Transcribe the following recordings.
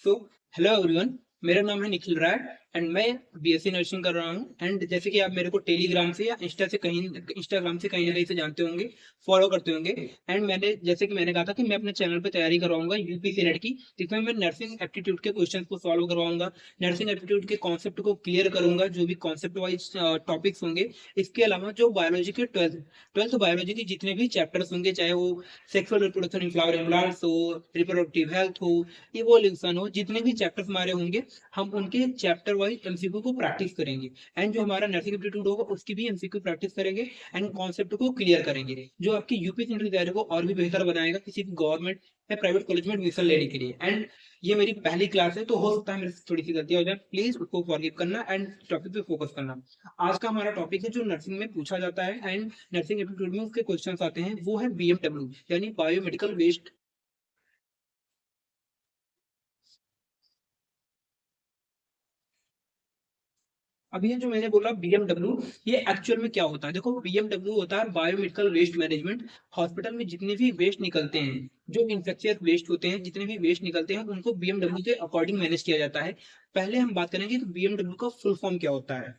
तो hello everyone. मेरा नाम है निखिल राय एंड मैं बीएससी नर्सिंग कर रहा हूँ। एंड जैसे कि आप मेरे को टेलीग्राम से या इंस्टाग्राम से कहीं ना कहीं से जानते होंगे, फॉलो करते होंगे। एंड मैंने जैसे कि मैंने कहा था कि मैं अपने चैनल पे तैयारी करवाऊंगा यूपीसी नेट की, जिसमें मैं नर्सिंग एप्टीट्यूड के क्वेश्चन को सॉल्व करवाऊंगा, नर्सिंग एप्टीट्यूड के कॉन्सेप्ट को क्लियर करूंगा, जो भी कॉन्सेप्ट वाइज टॉपिक्स होंगे। इसके अलावा जो बायोलॉजी के ट्वेल्थ बायोलॉजी के जितने भी चैप्टर्स होंगे, चाहे वो sexual reproduction in flower and plants हो, रिप्रोडक्टिव हेल्थ हो, इवोल्यूशन हो, जितने भी चैप्टर्स हमारे होंगे, हम उनके चैप्टर वाइज एमसीक्यू को प्रैक्टिस करेंगे। एंड जो हमारा नर्सिंग एप्टीट्यूड होगा उसकी भी एमसीक्यू प्रैक्टिस करेंगे एंड कॉन्सेप्ट को क्लियर करेंगे, जो आपकी यूपीएससी की तैयारी को और भी बेहतर बनाएगा किसी भी गवर्नमेंट या प्राइवेट कॉलेज में एडमिशन लेने के लिए। एंड ये मेरी पहली क्लास है, तो हो सकता है मेरे से थोड़ी सी गलतियां हो जाए, प्लीज उसको फॉरगिव करना एंड टॉपिक पे फोकस करना। आज का हमारा टॉपिक है जो नर्सिंग में पूछा जाता है एंड नर्सिंग एप्टीट्यूड में उसके क्वेश्चंस आते हैं, वो है बीएमडब्ल्यू यानी बायोमेडिकल वेस्ट। अब ये जो मैंने बोला बीएमडब्ल्यू, ये एक्चुअल में क्या होता है? देखो, बीएमडब्ल्यू होता है बायोमेडिकल वेस्ट मैनेजमेंट। हॉस्पिटल में जितने भी वेस्ट निकलते हैं, जो इंफेक्शियस वेस्ट होते हैं, जितने भी वेस्ट निकलते हैं, उनको बीएमडब्ल्यू के अकॉर्डिंग मैनेज किया जाता है। पहले हम बात करेंगे कि बीएमडब्ल्यू का फुल फॉर्म क्या होता है।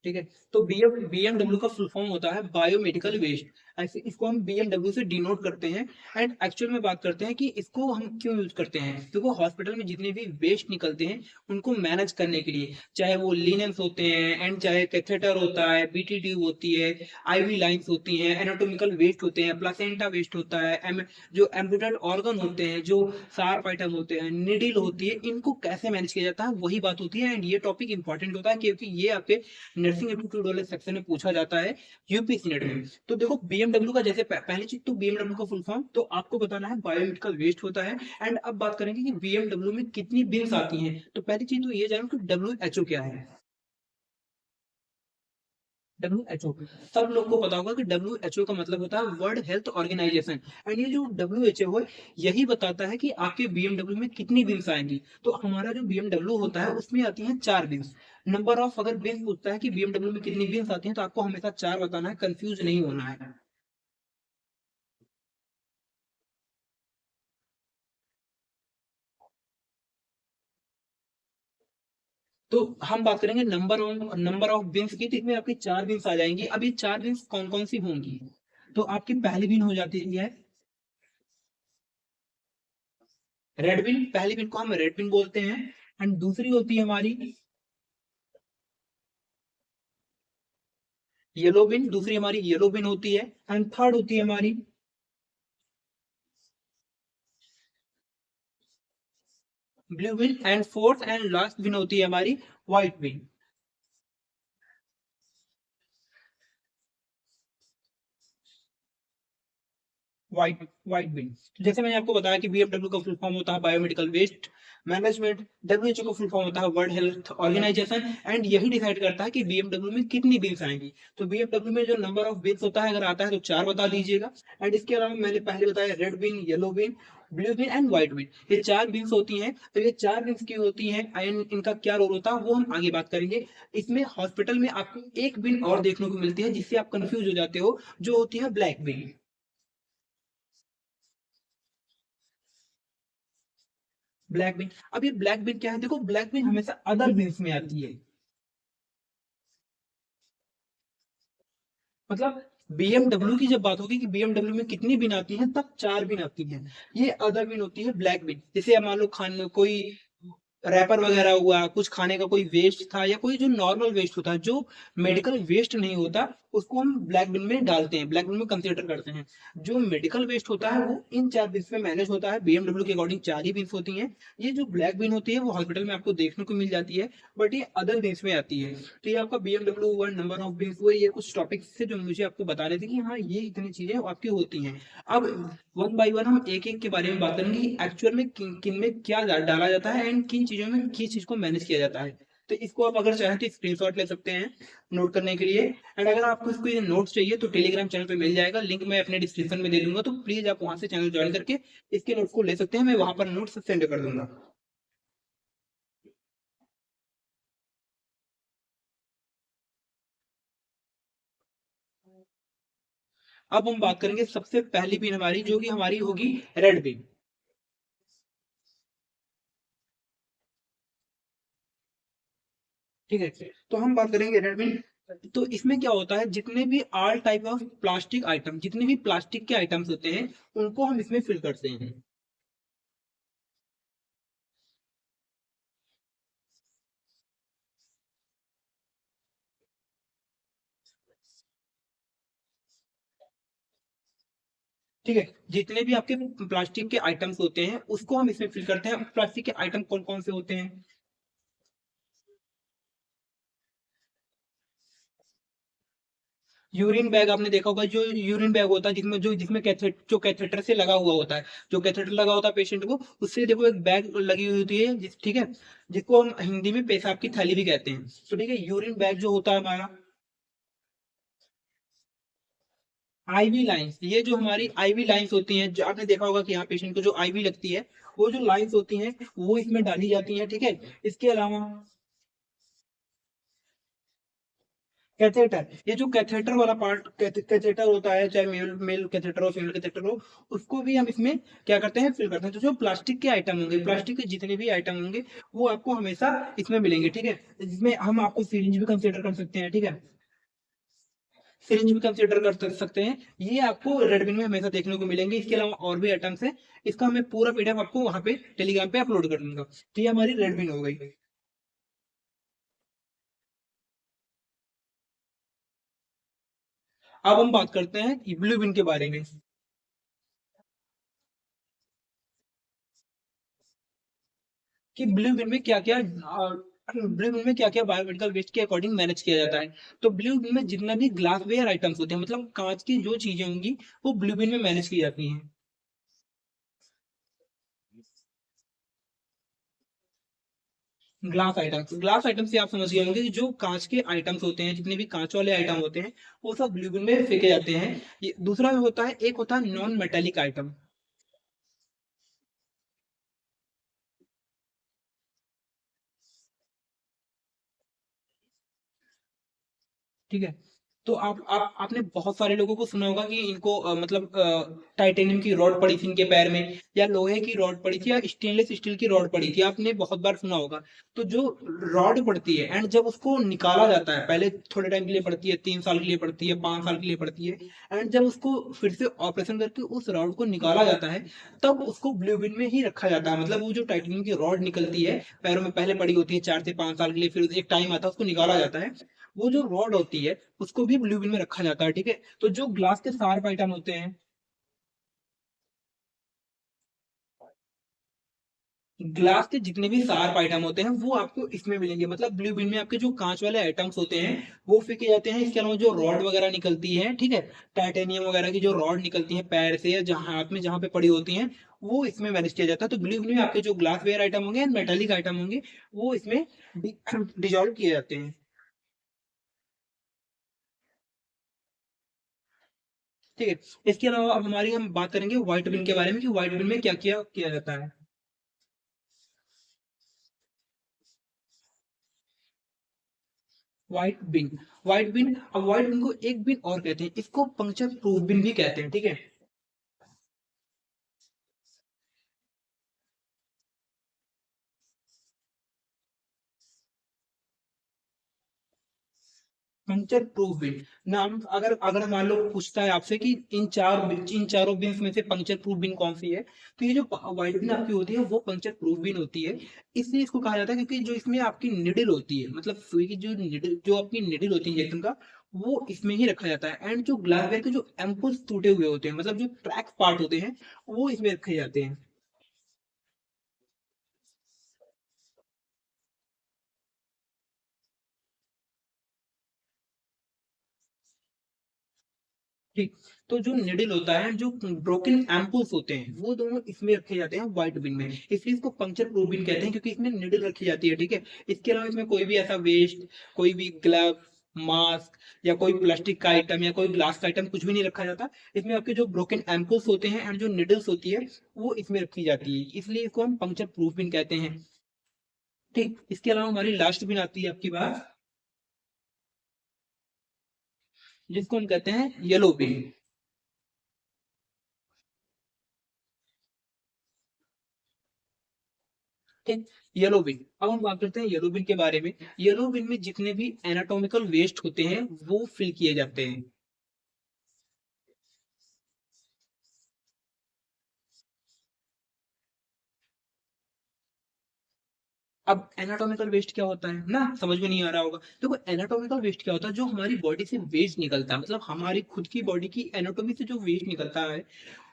ठीक है, तो बीएमडब्ल्यू का फुल फॉर्म होता है बायोमेडिकल वेस्ट। ऐसे इसको हम बीएमडब्ल्यू से डिनोट करते हैं। एंड एक्चुअल में बात करते हैं कि इसको हम क्यों यूज करते हैं, क्योंकि हॉस्पिटल में जितने भी वेस्ट निकलते हैं उनको मैनेज करने के लिए, चाहे वो लिनेंस होते हैं एंड चाहे कैथेटर होता है, बीटी ट्यूब होती है, आईवी लाइंस होती हैं, एनाटॉमिकल वेस्ट होते हैं, प्लासेंटा वेस्ट होता है, जो एम्ब्यूटेड ऑर्गन होते हैं, जो शार्प आइटम होते हैं, निडिल होती है, इनको कैसे मैनेज किया जाता है, वही बात होती है। एंड ये टॉपिक इंपॉर्टेंट होता है क्योंकि ये आपके नर्सिंग एप्टीट्यूड वाले सेक्शन में पूछा जाता है यूपीएससी नेट में। तो देखो, बीएमडब्ल्यू का जैसे पहली चीज तो बीएमडब्ल्यू का फुल फॉर्म तो आपको बताना है, बायोमेडिकल वेस्ट होता है। एंड अब बात करेंगे कि बीएमडब्ल्यू में कितनी बिन्स आती हैं। तो पहली चीज तो ये जानो कि डब्ल्यू क्या है। डब्ल्यू सब लोग को पता होगा कि डब्ल्यू का मतलब होता है वर्ल्ड हेल्थ ऑर्गेनाइजेशन। एंड ये जो डब्ल्यू है, यही बताता है कि आपके बीएमडब्ल्यू में कितनी बिन्स आएंगी। तो हमारा जो बीएमडब्ल्यू होता है उसमें आती हैं 4 बिन्स। नंबर ऑफ अगर बिन्स पूछता है कि बीएमडब्ल्यू में कितनी बिन्स आती हैं, तो आपको हमेशा 4 बताना है, कंफ्यूज नहीं होना है। तो हम बात करेंगे नंबर ऑफ बिन्स की, तो इसमें आपकी 4 बिन्स आ जाएंगी। अब ये 4 बिन्स कौन कौन सी होंगी? तो आपकी पहली बिन हो जाती है रेड बिन। पहली बिन को हम रेड बिन बोलते हैं। एंड दूसरी होती है हमारी येलो बिन, दूसरी हमारी येलो बिन होती है। एंड थर्ड होती है हमारी blue bin. And fourth and last bin होती है हमारी व्हाइट बिन। व्हाइट बिन। जैसे मैंने आपको बताया कि बीएमडब्ल्यू का फुल फॉर्म होता है बायोमेडिकल वेस्ट मैनेजमेंट, डब्ल्यूएचओ का फुल फॉर्म होता है वर्ल्ड हेल्थ ऑर्गेनाइजेशन। एंड यही डिसाइड करता है कि बीएमडब्ल्यू में कितनी बिल्स आएंगी। तो बीएमडब्ल्यू में जो नंबर ऑफ बिल्स होता है, अगर आता है तो 4 बता दीजिएगा। एंड इसके अलावा मैंने पहले बताया red bin, yellow bin, blue bin and white bin, ये 4 बिन्स होती हैं। तो ये 4 बिन्स की होती हैं एंड इनका क्या रोल होता है वो हम आगे बात करेंगे। इसमें हॉस्पिटल में आपको एक बिन और देखने को मिलती है जिससे आप कंफ्यूज हो जाते हो, जो होती है ब्लैक बिन। ब्लैक बिन, अब ये ब्लैक बिन क्या है? देखो, ब्लैक बिन हमेशा अदर बिन्स में आती है। मतलब बीएमडब्ल्यू की जब बात होगी कि बीएमडब्ल्यू में कितनी बिन आती है, तब 4 बिन आती है। ये अदर बिन होती है ब्लैक बिन। जैसे मान लो खाने कोई रैपर वगैरह हुआ, कुछ खाने का कोई वेस्ट था, या कोई जो नॉर्मल वेस्ट होता है, जो मेडिकल वेस्ट नहीं होता, उसको हम ब्लैक बिन में डालते हैं, ब्लैक बिन में कंसीडर करते हैं। जो मेडिकल वेस्ट होता है वो इन 4 बिन्स में मैनेज होता है। बीएमडब्ल्यू के अकॉर्डिंग 4 ही बिन्स होती हैं। ये जो ब्लैक बिन होती है वो हॉस्पिटल में आपको देखने को मिल जाती है, बट ये अदर बिन्स में आती है। तो ये आपका बीएमडब्ल्यू हुआ, नंबर ऑफ बिन्स हुआ, ये कुछ टॉपिक्स थे जो मुझे आपको बता रहे थे कि हाँ, ये इतनी चीजें आपकी होती हैं। अब वन बाय वन हम एक एक के बारे में बात करेंगे कि एक्चुअल में किन किन में क्या डाला जाता है एंड किन चीजों में किस चीज को मैनेज किया जाता है। तो इसको आप अगर चाहें तो स्क्रीनशॉट ले सकते हैं नोट करने के लिए। एंड अगर आपको इसको ये नोट्स चाहिए तो टेलीग्राम चैनल पे मिल जाएगा, लिंक मैं अपने डिस्क्रिप्शन में दे दूंगा, तो प्लीज आप वहां से चैनल ज्वाइन करके इसके नोट्स को ले सकते हैं, मैं वहां पर नोट्स सेंड कर दूंगा। अब हम बात करेंगे सबसे पहली पिन हमारी, जो कि हमारी होगी रेड पिन। ठीक है, तो हम बात करेंगे रेड पिन। तो इसमें क्या होता है, जितने भी all type of plastic item, जितने भी प्लास्टिक के आइटम्स होते हैं, उनको हम इसमें फिल करते हैं। ठीक है, जितने भी आपके प्लास्टिक के आइटम्स होते हैं उसको हम इसमें फिल करते हैं। प्लास्टिक के आइटम कौन कौन से होते हैं? यूरिन बैग आपने देखा होगा, जो यूरिन बैग होता है जिसमें जो कैथेटर से लगा हुआ होता है, जो कैथेटर लगा होता है पेशेंट को, उससे देखो एक बैग लगी हुई होती है ठीक है, जिसको हम हिंदी में पेशाब की थैली भी कहते हैं। तो ठीक है, यूरिन बैग जो होता है हमारा। आईवी लाइंस, ये जो हमारी आईवी लाइंस होती हैं, जो आपने देखा होगा कि यहाँ पेशेंट को जो आईवी लगती है, वो जो लाइंस होती हैं वो इसमें डाली जाती हैं। ठीक है, इसके अलावा कैथेटर, ये जो कैथेटर वाला पार्ट, कैथेटर होता है, चाहे मेल मेल कैथेटर हो फीमेल कैथेटर हो, उसको भी हम इसमें क्या करते हैं, फिल करते हैं। तो जो प्लास्टिक के आइटम होंगे, प्लास्टिक के जितने भी आइटम होंगे, वो आपको हमेशा इसमें मिलेंगे। ठीक है, जिसमें हम आपको सिरिंज भी कंसिडर कर सकते हैं। ठीक है, सिरिंज भी कंसिडर कर सकते हैं, ये आपको रेडमी में हमेशा देखने को मिलेंगे। इसके अलावा और भी आइटम्स हैं, इसका मैं पूरा पीडीएफ आपको वहां पे टेलीग्राम पे अपलोड कर दूंगा। तो ये हमारी रेडमी हो गई। अब हम बात करते हैं ब्लू बिन के बारे में, कि ब्लू बिन में क्या क्या, ब्लू बिन में क्या क्या बायोमेडिकल वेस्ट के अकॉर्डिंग मैनेज किया जाता है। तो ब्लू बिन में जितना भी ग्लास वेयर आइटम्स होते हैं, मतलब कांच की जो चीजें होंगी, वो ब्लू बिन में मैनेज की जाती हैं। ग्लास आइटम से आप समझ गए होंगे कि जो कांच के आइटम्स होते हैं, जितने भी कांच वाले आइटम होते हैं, वो सब ब्लू बिन में फेंके जाते हैं। ये दूसरा होता है, एक होता है नॉन मेटेलिक आइटम। ठीक है, तो आपने बहुत सारे लोगों को सुना होगा कि इनको मतलब टाइटेनियम की रॉड पड़ी थी इनके पैर में, या लोहे की रॉड पड़ी थी, या स्टेनलेस स्टील की रॉड पड़ी थी, आपने बहुत बार सुना होगा। तो जो रॉड पड़ती है एंड जब उसको निकाला जाता है, पहले थोड़े टाइम के लिए पड़ती है, 3 साल के लिए पड़ती है, 5 साल के लिए पड़ती है, एंड जब उसको फिर से ऑपरेशन करके उस रॉड को निकाला जाता है, तब उसको ब्लू बिन में ही रखा जाता है। मतलब वो जो टाइटेनियम की रॉड निकलती है, पैरों में पहले पड़ी होती है 4 से 5 साल के लिए, फिर एक टाइम आता है उसको निकाला जाता है, वो जो रॉड होती है उसको भी ब्लू बिन में रखा जाता है। ठीक है, तो जो ग्लास के शार्प आइटम होते हैं, ग्लास के जितने भी शार्प आइटम होते हैं वो आपको इसमें मिलेंगे। मतलब ब्लू बिन में आपके जो कांच वाले आइटम्स होते हैं वो फेंके जाते हैं। इसके अलावा जो रॉड वगैरह निकलती है, ठीक है, टाइटेनियम वगैरह की जो रॉड निकलती है पैर से या जहां हाथ में जहां पे पड़ी होती हैं, वो इसमें मैनेज किया जाता है। तो ब्लू बिन में आपके जो ग्लास वेयर आइटम होंगे, मेटेलिक आइटम होंगे, वो इसमें डिजॉल्व किए जाते हैं। ठीक है, इसके अलावा अब हमारी हम बात करेंगे व्हाइट बिन के बारे में, कि व्हाइट बिन में क्या क्या किया जाता है। व्हाइट बिन, अब व्हाइट बिन को एक बिन और कहते हैं, इसको पंक्चर प्रूफ बिन भी कहते हैं। ठीक है, पंक्चर प्रूफ बिन नाम, अगर अगर मान लो पूछता है आपसे कि इन चारों बिन्स में से पंक्चर प्रूफ बिन कौन सी है, तो ये जो व्हाइट बिन आपकी होती है वो पंक्चर प्रूफ बिन होती है। इसलिए इसको कहा जाता है क्योंकि जो इसमें आपकी निडिल होती है, मतलब सुई की जो निडिल, जो आपकी निडिल होती है इंजेक्शन का, वो इसमें ही रखा जाता है। एंड जो ग्लासवेयर के जो एम्पुल्स टूटे हुए होते हैं, मतलब जो ट्रैक पार्ट होते हैं, वो इसमें रखे जाते हैं। ठीक, तो जो निडिल होता है, जो ब्रोकन एम्पुल्स होते हैं, वो दोनों इसमें रखे जाते हैं व्हाइट बिन में। इसलिए इसको पंक्चर प्रूफ बिन कहते हैं, क्योंकि इसमें निडिल रखी जाती है। ठीक है, इसके अलावा इसमें कोई भी ऐसा वेस्ट, कोई भी ग्लव, मास्क, या कोई प्लास्टिक का आइटम या कोई ग्लास का आइटम कुछ भी नहीं रखा जाता। इसमें आपके जो ब्रोकन एम्पुल्स होते हैं एंड जो निडल्स होती है, वो इसमें रखी जाती है, इसलिए इसको हम पंक्चर प्रूफ बिन कहते हैं। ठीक, इसके अलावा हमारी लास्ट बिन आती है आपकी बात, जिसको हम कहते हैं येलो बिन। ठीक। येलो बिन, अब हम बात करते हैं येलो बिन के बारे में। येलो बिन में जितने भी एनाटॉमिकल वेस्ट होते हैं वो फिल किए जाते हैं। अब एनाटॉमिकल वेस्ट क्या होता है ना, समझ में नहीं आ रहा होगा। देखो एनाटॉमिकल वेस्ट क्या होता है, जो हमारी बॉडी से वेस्ट निकलता है, मतलब हमारी खुद की बॉडी की एनाटॉमी से जो वेस्ट निकलता है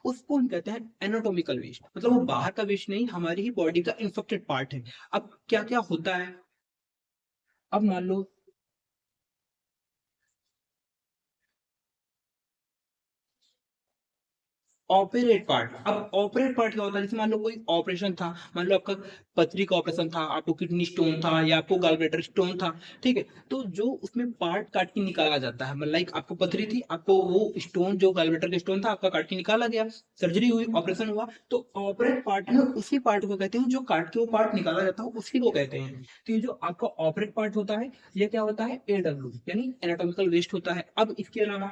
उसको हम कहते हैं एनाटॉमिकल वेस्ट। मतलब वो बाहर का वेस्ट नहीं, हमारी ही बॉडी का इन्फेक्टेड पार्ट है। अब क्या क्या होता है, अब मान लो ऑपरेट पार्ट। अब ऑपरेट पार्ट क्या होता है, जैसे मान लो कोई ऑपरेशन था, मान लो आपका पथरी का ऑपरेशन था, आपको किडनी स्टोन था या आपको गॉल ब्लैडर स्टोन था, ठीक है। तो जो उसमें पार्ट काट के निकाला जाता है, मतलब लाइक आपको पथरी थी, आपको वो स्टोन जो गॉल ब्लैडर का स्टोन था आपका काट के निकाला गया, सर्जरी हुई, ऑपरेशन हुआ, तो ऑपरेट पार्ट में उसी पार्ट को कहते हैं, जो काट के वो पार्ट निकाला जाता है उसी को कहते हैं। तो ये जो आपका ऑपरेट पार्ट होता है ये क्या होता है, एडब्ल्यू यानी एनाटॉमिकल वेस्ट होता है। अब इसके अलावा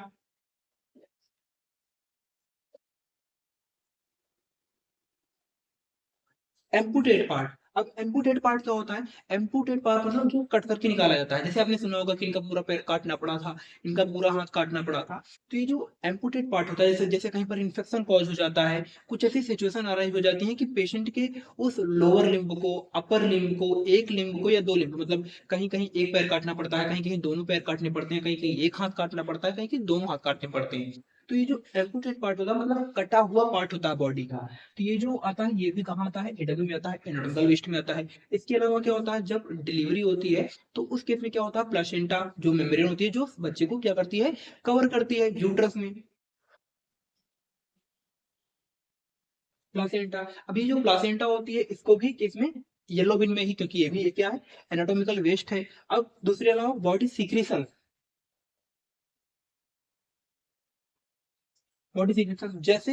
एम्पुटेड पार्ट। अब एम्पुटेड पार्ट क्या होता है, एम्पुटेड पार्ट मतलब जो कट करके निकाला जाता है। जैसे आपने सुना होगा कि इनका पूरा पैर काटना पड़ा था, इनका पूरा हाथ काटना पड़ा था। तो ये जो एम्पुटेड पार्ट होता है, जैसे जैसे कहीं पर इन्फेक्शन कॉज हो जाता है, कुछ ऐसी सिचुएशन आ रही हो जाती है कि पेशेंट के उस लोअर लिम्ब को, अपर लिम्ब को, एक लिम्ब को या दो लिम्ब, मतलब कहीं कहीं एक पैर काटना पड़ता है, कहीं कहीं दोनों पैर काटने पड़ते हैं, कहीं कहीं एक हाथ काटना पड़ता है, कहीं कहीं दोनों हाथ काटने पड़ते हैं। तो ये जो एम्पुटेड पार्ट होता है मतलब कटा हुआ पार्ट होता है बॉडी का। तो ये जो आता है ये भी कहाँ आता है, एडब्ल्यू में आता है, एनाटॉमिकल वेस्ट में आता है। इसके अलावा क्या होता है, जब डिलीवरी होती है तो उस केस में क्या होता है, प्लासेंटा जो मेम्ब्रेन होती है जो बच्चे को क्या करती है, कवर करती है यूट्रस में। प्लासेंटा, अभी जो प्लासेंटा होती है इसको भी इसमें येलो बिन में ही, क्योंकि ये भी ये क्या है, एनाटॉमिकल वेस्ट है। अब दूसरे अलावा बॉडी सीक्रेशन, बॉडी सीक्रेशन जैसे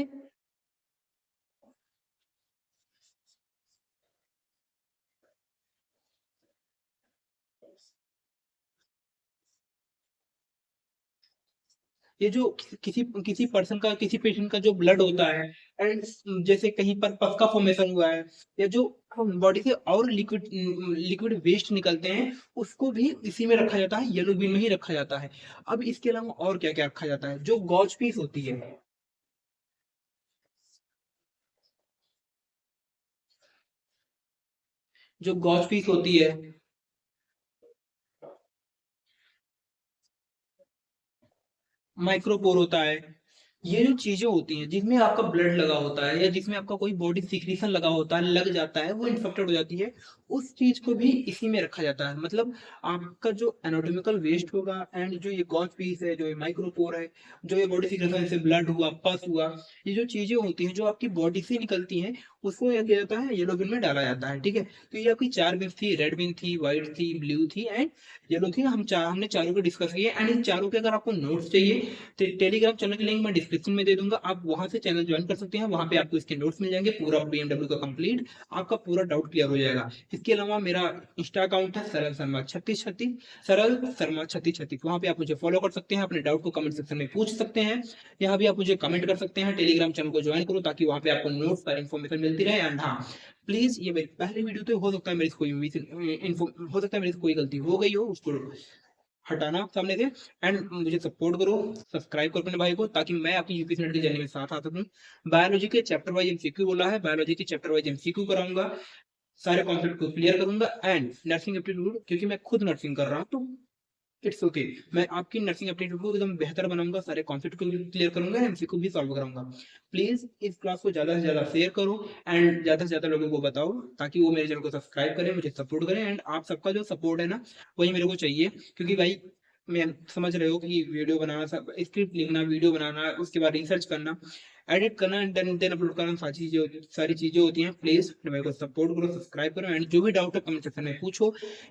ये जो किसी किसी पर्सन का, किसी पेशेंट का जो ब्लड होता है, एंड जैसे कहीं पर पस का फॉर्मेशन हुआ है, या जो बॉडी से और लिक्विड लिक्विड वेस्ट निकलते हैं, उसको भी इसी में रखा जाता है, येलो बिन में ही रखा जाता है। अब इसके अलावा और क्या क्या रखा जाता है, जो गॉज पीस होती है, जो गॉज पीस होती है, माइक्रोपोर होता है, ये जो चीजें होती हैं जिसमें आपका ब्लड लगा होता है या जिसमें आपका कोई बॉडी सिक्रीशन लगा होता है, लग जाता है, वो इन्फेक्टेड हो जाती है, उस चीज को भी इसी में रखा जाता है। मतलब आपका जो एनाटॉमिकल वेस्ट होगा, एंड जो ये गॉज पीस है, जो ये माइक्रोपोर है, जो ये बॉडी सिक्रीशन से ब्लड हुआ, पस हुआ, ये जो चीजें होती हैं जो आपकी बॉडी से निकलती हैं, उसको क्या किया जाता है, येलो बिन में डाला जाता है, ठीक है। तो ये आपकी चार बिन थी, रेड बिन थी, व्हाइट थी, ब्लू थी एंड येलो थी। हमने चारों को डिस्कस किए, एंड इन चारों के अगर आपको नोट्स चाहिए तो टेलीग्राम चैनल की लिंक मैं डिस्क्रिप्शन में दे दूंगा, आप वहां से चैनल ज्वाइन कर सकते हैं, वहां पे आपको इसके नोट्स मिल जाएंगे, पूरा BMW का कंप्लीट, आपका पूरा डाउट क्लियर हो जाएगा। इसके अलावा मेरा इंस्टा अकाउंट है सरल शर्मा 3636, सरल शर्मा 3636, वहां पे आप मुझे फॉलो कर सकते हैं, अपने डाउट को कमेंट सेक्शन में पूछ सकते हैं, यहाँ भी आप मुझे कमेंट कर सकते हैं। टेलीग्राम चैनल को ज्वाइन करो ताकि वहां पे आपको नोट्स पर इन्फॉर्मेशन मिलती रहे। एंड हाँ, प्लीज ये मेरी पहली वीडियो, तो हो सकता है मेरी से कोई हो सकता है मेरी से कोई गलती हो गई हो, उसको हटाना सामने से। एंड मुझे सपोर्ट करो, सब्सक्राइब करो अपने भाई को, ताकि मैं आपकी यूपीएससी नेट की जर्नी में साथ आ सकूं। बायोलॉजी के चैप्टर वाइज एमसीक्यू बोला है, बायोलॉजी के चैप्टर वाइज एमसीक्यू कराऊंगा, सारे कॉन्सेप्ट को क्लियर करूंगा। एंड नर्सिंग एप्टीट्यूड, क्योंकि मैं खुद नर्सिंग कर रहा हूँ, तो इट्स ओके, मैं आपकी नर्सिंग एप्टीट्यूड को एकदम बेहतर बनाऊंगा, सारे कॉन्सेप्ट को क्लियर करूंगा, एमसीक्यू भी सॉल्व कराऊंगा। प्लीज इस क्लास को ज्यादा से ज्यादा शेयर करो, एंड ज्यादा से ज्यादा लोगों को बताओ, ताकि वो मेरे चैनल को सब्सक्राइब करें, मुझे सपोर्ट करें। एंड आप सबका जो सपोर्ट है ना, वही मेरे को चाहिए, क्योंकि भाई मैं समझ रहे हो कि वीडियो बनाना, स्क्रिप्ट लिखना, वीडियो बनाना, उसके बाद रिसर्च करना, एडिट करना, देन अपलोड करना, सारी चीजें होती हैं। प्लीज मेरे को सपोर्ट करो, सब्सक्राइब करो, एंड जो भी डाउट है कमेंट सेक्शन में पूछो,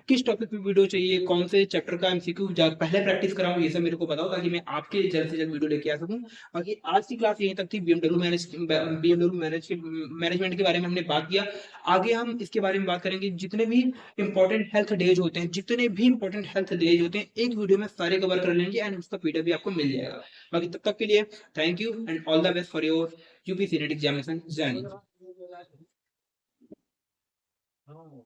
किस टॉपिक पे वीडियो चाहिए, कौन से चैप्टर का एमसीक्यू पहले प्रैक्टिस कराऊं, ये सब मेरे को बताओ, ताकि मैं आपके जल्द से जल्द वीडियो लेके आ सकूं। बाकी आज की क्लास यहीं तक थी, बीएमडब्ल्यू मैनेजमेंट के बारे में हमने बात किया। आगे हम इसके बारे में बात करेंगे, जितने भी इंपॉर्टेंट हेल्थ डेज होते हैं, जितने भी इंपॉर्टेंट हेल्थ डेज होते हैं, एक वीडियो में सारे कवर कर लेंगे, एंड उसका पीडीएफ भी आपको मिल जाएगा। बाकी तब तक के लिए thank you and all the best for your UPSC net examination journey. हाँ